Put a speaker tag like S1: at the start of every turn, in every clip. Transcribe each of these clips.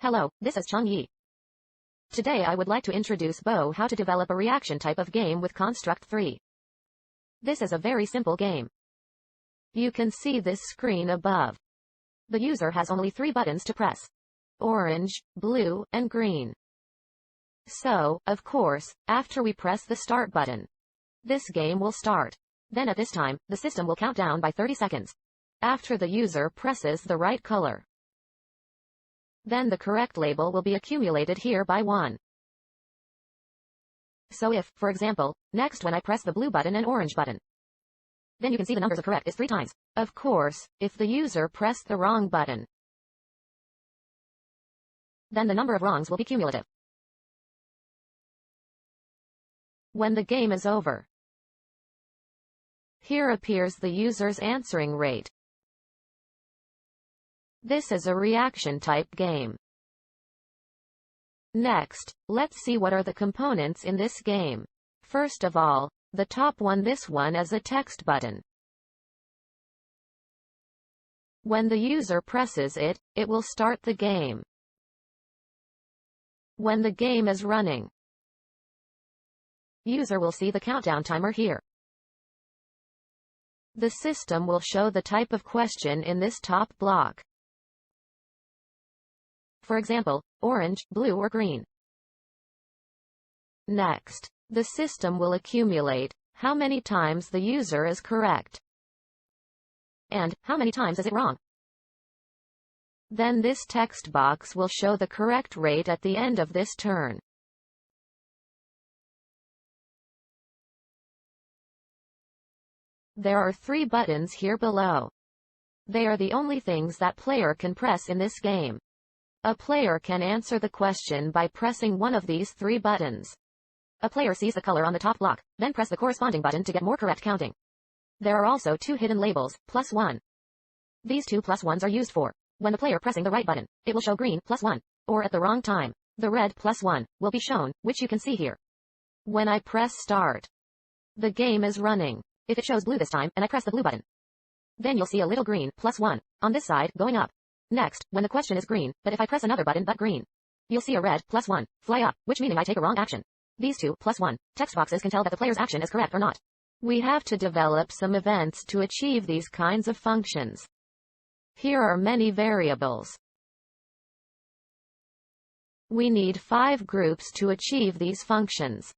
S1: Hello, this is Chang Yi. Today I would like to introduce Bo how to develop a reaction type of game with Construct 3. This is a very simple game. You can see this screen above. The user has only 3 buttons to press: orange, blue, and green. So, of course, after we press the start button, this game will start. Then at this time, the system will count down by 30 seconds. After the user presses the right color, then the correct label will be accumulated here by 1. So if, for example, next when I press the blue button and orange button, then you can see the numbers of correct is 3 times. Of course, if the user pressed the wrong button, then the number of wrongs will be cumulative. When the game is over, here appears the user's answering rate. This is a reaction type game. Next, let's see what are the components in this game. First of all, the top one, this one is a text button. When the user presses it, it will start the game. When the game is running, user will see the countdown timer here. The system will show the type of question in this top block. For example, orange, blue, or green. Next, the system will accumulate how many times the user is correct and how many times is it wrong. Then this text box will show the correct rate at the end of this turn. There are 3 buttons here below. They are the only things that player can press in this game. A player can answer the question by pressing one of these 3 buttons. A player sees the color on the top block, then press the corresponding button to get more correct counting. There are also 2 hidden labels, +1. These 2 +1s are used for when the player pressing the right button, it will show green +1, or at the wrong time, the red +1 will be shown, which you can see here. When I press start, the game is running. If it shows blue this time, and I press the blue button, then you'll see a little green +1 on this side going up. Next, when the question is green, but if I press another button but green, you'll see a red +1 fly up, which meaning I take a wrong action. These 2 +1 text boxes can tell that the player's action is correct or not. We have to develop some events to achieve these kinds of functions. Here are many variables. We need 5 groups to achieve these functions.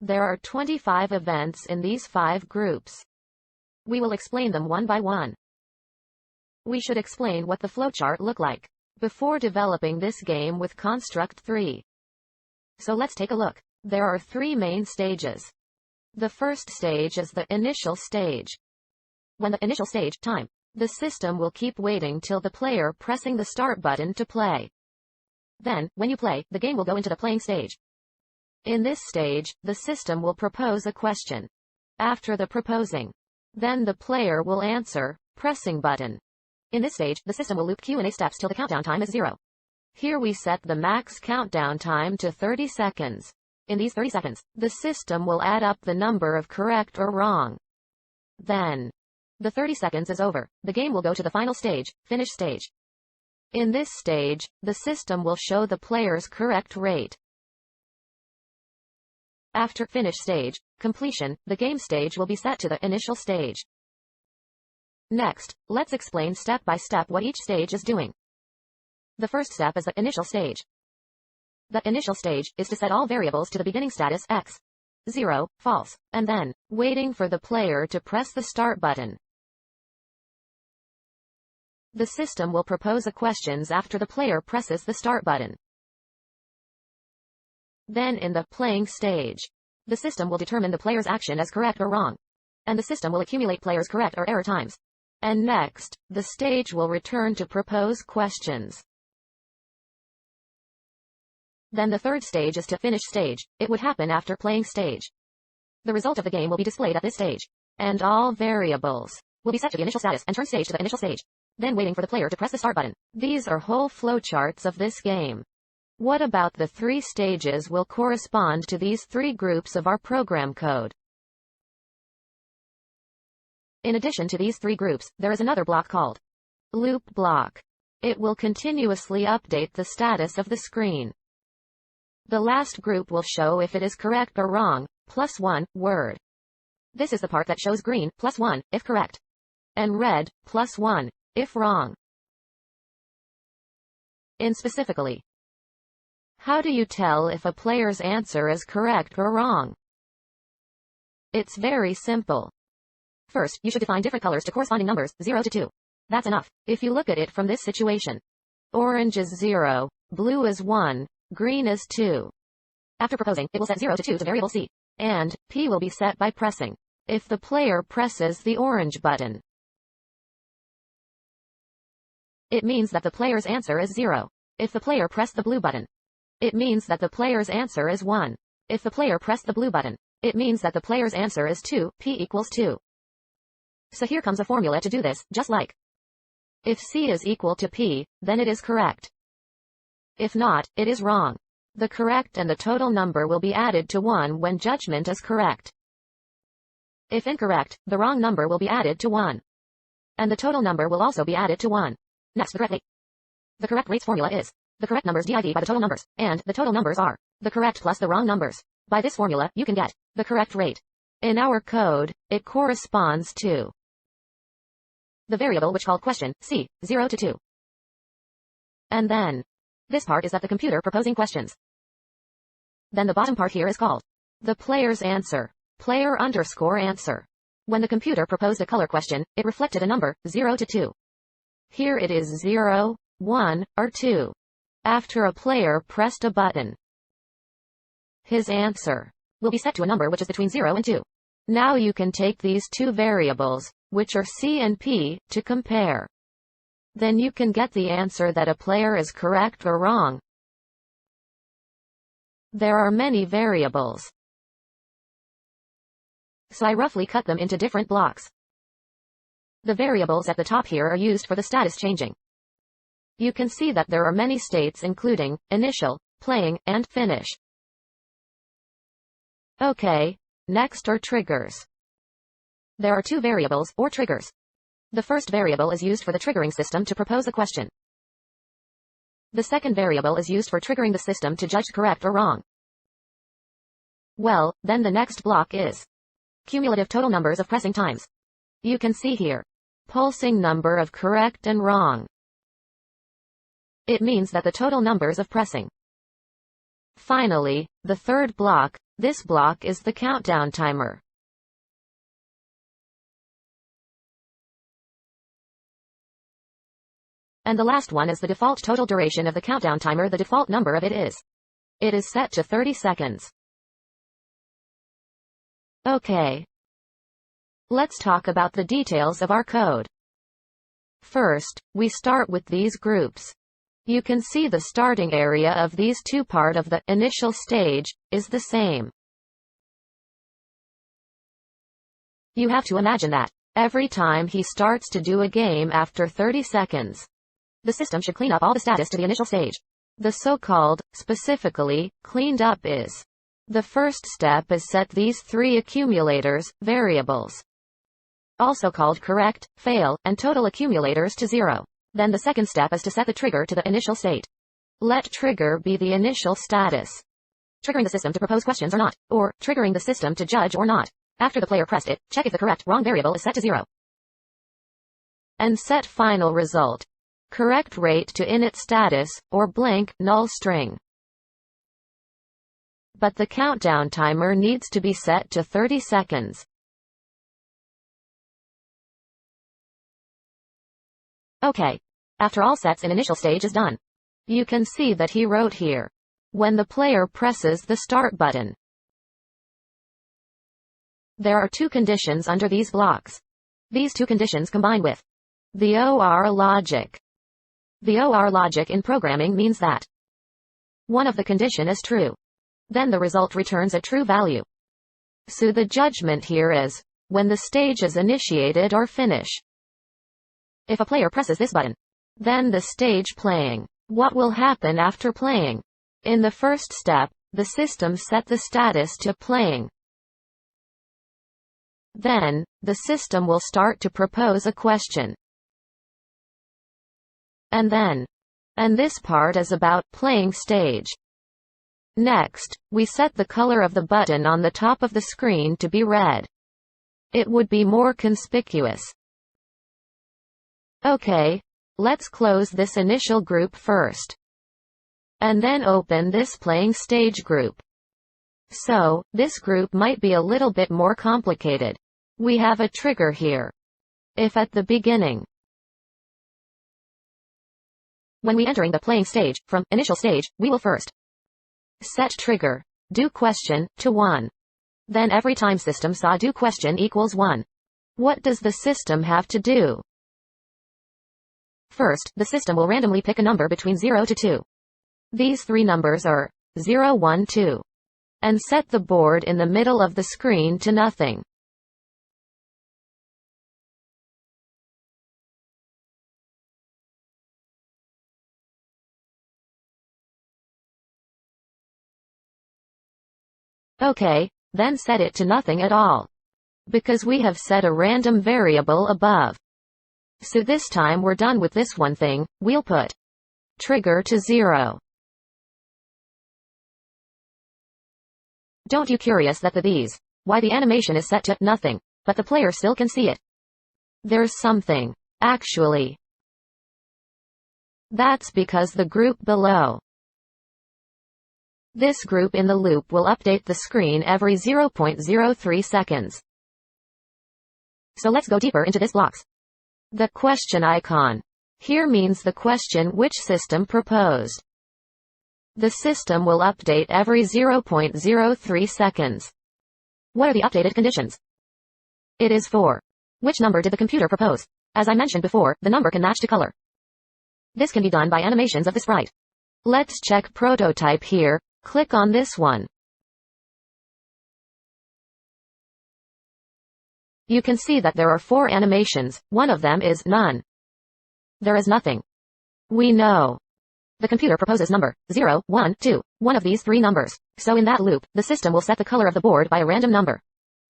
S1: There are 25 events in these 5 groups. We will explain them one by one. We should explain what the flowchart look like before developing this game with Construct 3. So let's take a look. There are 3 main stages. The first stage is the initial stage. When the initial stage time, the system will keep waiting till the player pressing the start button to play. Then, when you play, the game will go into the playing stage. In this stage, the system will propose a question. After the proposing, then the player will answer, pressing button. In this stage, the system will loop Q&A steps till the countdown time is 0. Here we set the max countdown time to 30 seconds. In these 30 seconds, the system will add up the number of correct or wrong. Then, the 30 seconds is over. The game will go to the final stage, finish stage. In this stage, the system will show the player's correct rate. After finish stage, completion, the game stage will be set to the initial stage. Next, let's explain step by step what each stage is doing. The first step is the initial stage. The initial stage is to set all variables to the beginning status X, 0, false, and then, waiting for the player to press the start button. The system will propose a questions after the player presses the start button. Then in the playing stage, the system will determine the player's action as correct or wrong, and the system will accumulate players' correct or error times. And next, the stage will return to propose questions. Then the third stage is to finish stage. It would happen after playing stage. The result of the game will be displayed at this stage, and all variables will be set to the initial status and turn stage to the initial stage. Then waiting for the player to press the start button. These are whole flowcharts of this game. What about the 3 stages will correspond to these 3 groups of our program code? In addition to these 3 groups, there is another block called loop block. It will continuously update the status of the screen. The last group will show if it is correct or wrong, +1, word. This is the part that shows green, +1, if correct, and red, +1, if wrong. In specifically, how do you tell if a player's answer is correct or wrong? It's very simple. First, you should define different colors to corresponding numbers, 0 to 2. That's enough. If you look at it from this situation, orange is 0, blue is 1, green is 2. After proposing, it will set 0 to 2 to variable C, and P will be set by pressing. If the player presses the orange button, it means that the player's answer is 0. If the player pressed the blue button, it means that the player's answer is 1. If the player pressed the blue button, it means that the player's answer is 2, P equals 2. So here comes a formula to do this, just like. If C is equal to P, then it is correct. If not, it is wrong. The correct and the total number will be added to 1 when judgment is correct. If incorrect, the wrong number will be added to 1. And the total number will also be added to 1. Next, the correct rate. The correct rate's formula is the correct numbers divided by the total numbers, and the total numbers are the correct plus the wrong numbers. By this formula, you can get the correct rate. In our code, it corresponds to the variable which called question, C, 0 to 2. And then, this part is that the computer proposing questions. Then the bottom part here is called the player's answer, player underscore answer. When the computer proposed a color question, it reflected a number, 0 to 2. Here it is 0, 1, or 2. After a player pressed a button, his answer will be set to a number which is between 0 and 2. Now you can take these two variables, which are C and P, to compare. Then you can get the answer that a player is correct or wrong. There are many variables, so I roughly cut them into different blocks. The variables at the top here are used for the status changing. You can see that there are many states including initial, playing, and finish. Okay, next are triggers. There are two variables, or triggers. The first variable is used for the triggering system to propose a question. The second variable is used for triggering the system to judge correct or wrong. Well, then the next block is cumulative total numbers of pressing times. You can see here, pulsing number of correct and wrong. It means that the total numbers of pressing. Finally, the third block, this block is the countdown timer. And the last one is the default total duration of the countdown timer. The default number of it is set to 30 seconds. Okay. Let's talk about the details of our code. First, we start with these groups. You can see the starting area of these two part of the initial stage is the same. You have to imagine that every time he starts to do a game after 30 seconds, the system should clean up all the status to the initial stage. The so-called, specifically, cleaned up is. The first step is set these three accumulators, variables, also called correct, fail, and total accumulators to 0. Then the second step is to set the trigger to the initial state. Let trigger be the initial status. Triggering the system to propose questions or not, or triggering the system to judge or not. After the player pressed it, check if the correct, wrong variable is set to 0. And set final result. Correct rate to init status, or blank, null string. But the countdown timer needs to be set to 30 seconds. Okay. After all sets in initial stage is done, you can see that he wrote here, when the player presses the start button. There are two conditions under these blocks. These two conditions combine with the OR logic. The OR logic in programming means that one of the condition is true. Then the result returns a true value. So the judgment here is when the stage is initiated or finish. If a player presses this button, then the stage playing. What will happen after playing? In the first step, the system set the status to playing. Then, the system will start to propose a question. and then. And this part is about playing stage. Next, we set the color of the button on the top of the screen to be red. It would be more conspicuous. Okay, let's close this initial group first. And then open this playing stage group. So, this group might be a little bit more complicated. We have a trigger here. If at the beginning, when we entering the playing stage, from initial stage, we will first set trigger, do question, to 1. Then every time system saw do question equals 1. What does the system have to do? First, the system will randomly pick a number between 0 to 2. These three numbers are 0, 1, 2. And set the board in the middle of the screen to nothing. Okay, then set it to nothing at all. Because we have set a random variable above. So this time we're done with this one thing, we'll put trigger to 0. Don't you curious that why the animation is set to nothing, but the player still can see it? There's something, actually. That's because the group below. This group in the loop will update the screen every 0.03 seconds. So let's go deeper into this blocks. The question icon here means the question which system proposed. The system will update every 0.03 seconds. What are the updated conditions? It is for which number did the computer propose? As I mentioned before, the number can match to color. This can be done by animations of the sprite. Let's check prototype here. Click on this one. You can see that there are 4 animations, one of them is none. There is nothing. We know the computer proposes number 0, 1, 2, one of these 3 numbers. So in that loop, the system will set the color of the board by a random number.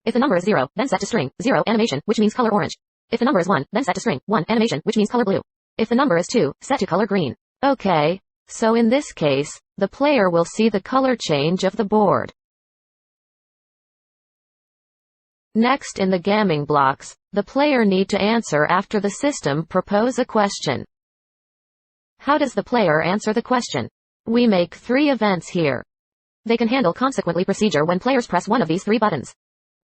S1: If the number is 0, then set to string 0 animation, which means color orange. If the number is 1, then set to string 1 animation, which means color blue. If the number is 2, set to color green. Okay, so in this case, the player will see the color change of the board. Next in the gaming blocks, the player need to answer after the system propose a question. How does the player answer the question? We make 3 events here. They can handle consequently procedure when players press one of these 3 buttons.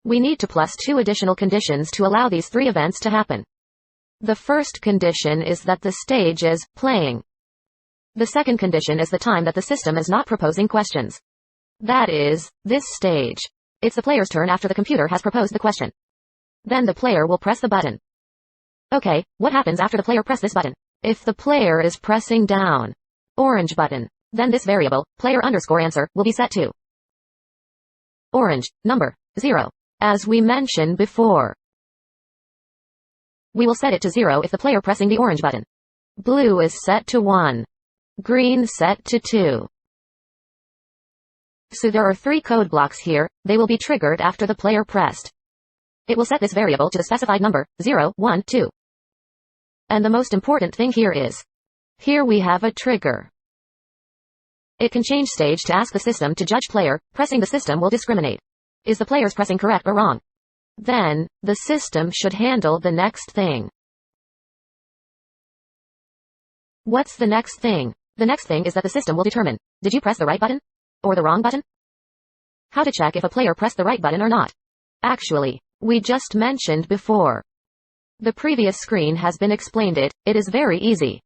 S1: We need to plus 2 additional conditions to allow these 3 events to happen. The first condition is that the stage is playing. The second condition is the time that the system is not proposing questions. That is, this stage. It's the player's turn after the computer has proposed the question. Then the player will press the button. Okay, what happens after the player press this button? If the player is pressing down orange button, then this variable, player_answer, will be set to orange, number, 0. As we mentioned before, we will set it to 0 if the player pressing the orange button. Blue is set to 1. Green set to 2. So there are 3 code blocks here, they will be triggered after the player pressed. It will set this variable to the specified number, 0, 1, 2. And the most important thing here is, here we have a trigger. It can change stage to ask the system to judge player, pressing the system will discriminate. Is the player's pressing correct or wrong? Then, the system should handle the next thing. What's the next thing? The next thing is that the system will determine, did you press the right button? Or the wrong button? How to check if a player pressed the right button or not? Actually, we just mentioned before. The previous screen has been explained it is very easy.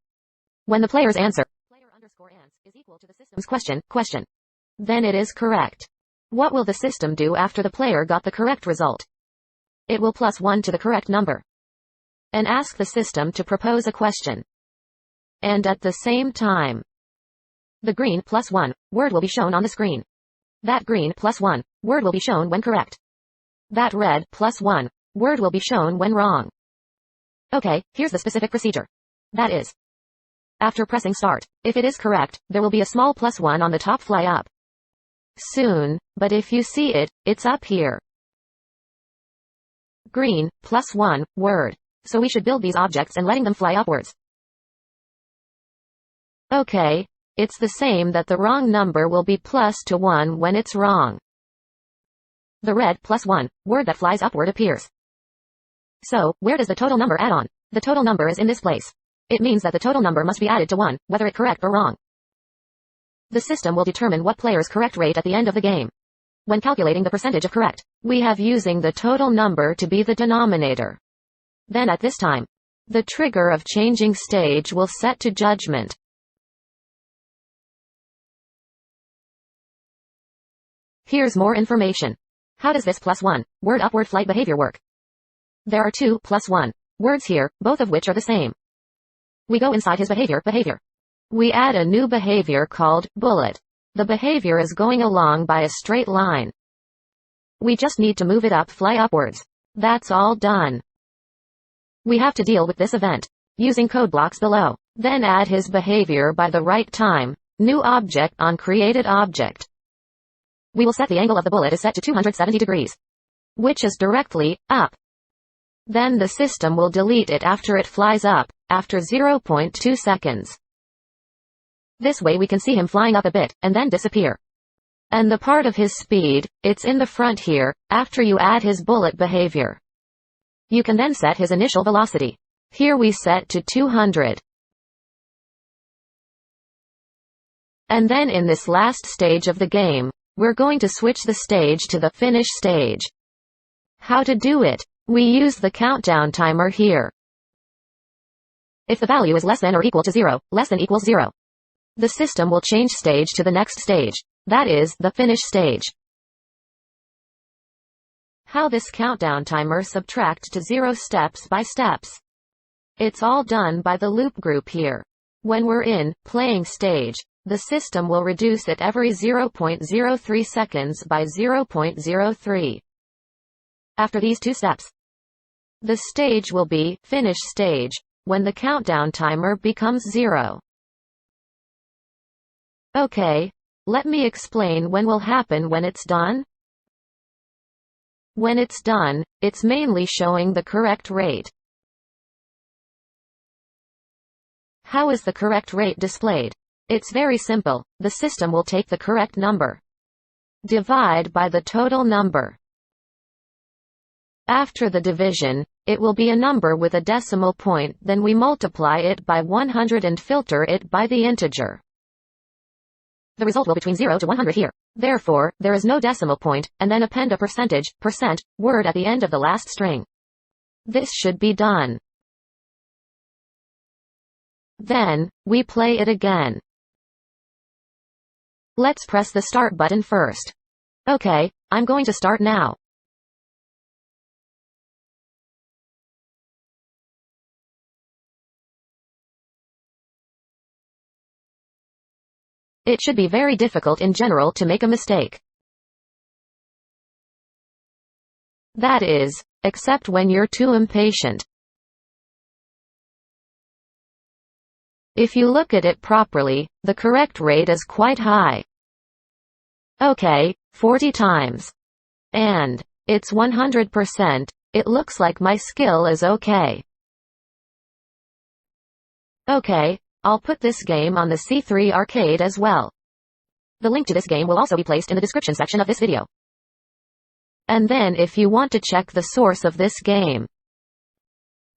S1: When the player's answer, player_ans, is equal to the system's question, then it is correct. What will the system do after the player got the correct result? It will plus 1 to the correct number. And ask the system to propose a question. And at the same time, the green +1 word will be shown on the screen. That green +1 word will be shown when correct. That red +1 word will be shown when wrong. Okay, here's the specific procedure. That is, after pressing start, if it is correct, there will be a small +1 on the top fly up. Soon, but if you see it, it's up here. Green +1 word. So we should build these objects and letting them fly upwards. Okay, it's the same that the wrong number will be plus to 1 when it's wrong. The red +1 word that flies upward appears. So, where does the total number add on? The total number is in this place. It means that the total number must be added to 1, whether it correct or wrong. The system will determine what player's correct rate at the end of the game. When calculating the percentage of correct, we have using the total number to be the denominator. Then at this time, the trigger of changing stage will set to judgment. Here's more information. How does this +1 word upward flight behavior work? There are two +1 words here, both of which are the same. We go inside his behavior. We add a new behavior called bullet. The behavior is going along by a straight line. We just need to move it up, fly upwards. That's all done. We have to deal with this event using code blocks below. Then add his behavior by the right time. New object on created object. We will set the angle of the bullet is set to 270 degrees, which is directly up. Then the system will delete it after it flies up, after 0.2 seconds. This way we can see him flying up a bit, and then disappear. And the part of his speed, it's in the front here, after you add his bullet behavior. You can then set his initial velocity. Here we set to 200. And then in this last stage of the game, we're going to switch the stage to the finish stage. How to do it? We use the countdown timer here. If the value is less than or equal to 0, less than equals 0, the system will change stage to the next stage. That is, the finish stage. How this countdown timer subtracts to 0 steps by steps. It's all done by the loop group here. When we're in playing stage, the system will reduce it every 0.03 seconds by 0.03. After these two steps, the stage will be finish stage when the countdown timer becomes 0. Okay, let me explain when will happen when it's done. When it's done, it's mainly showing the correct rate. How is the correct rate displayed? It's very simple. The system will take the correct number, divide by the total number. After the division, it will be a number with a decimal point, then we multiply it by 100 and filter it by the integer. The result will be between 0 to 100 here. Therefore, there is no decimal point, and then append a percentage, % word at the end of the last string. This should be done. Then, we play it again. Let's press the start button first. Okay, I'm going to start now. It should be very difficult in general to make a mistake. That is, except when you're too impatient. If you look at it properly, the correct rate is quite high. Okay, 40 times. And it's 100%. It looks like my skill is okay. Okay, I'll put this game on the C3 arcade as well. The link to this game will also be placed in the description section of this video. And then if you want to check the source of this game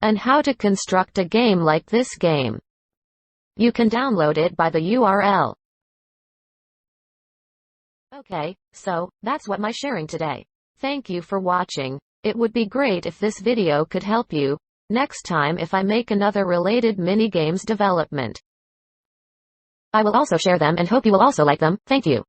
S1: and how to construct a game like this game, you can download it by the URL. Okay, so, that's what my sharing today. Thank you for watching. It would be great if this video could help you next time if I make another related mini games development. I will also share them and hope you will also like them. Thank you.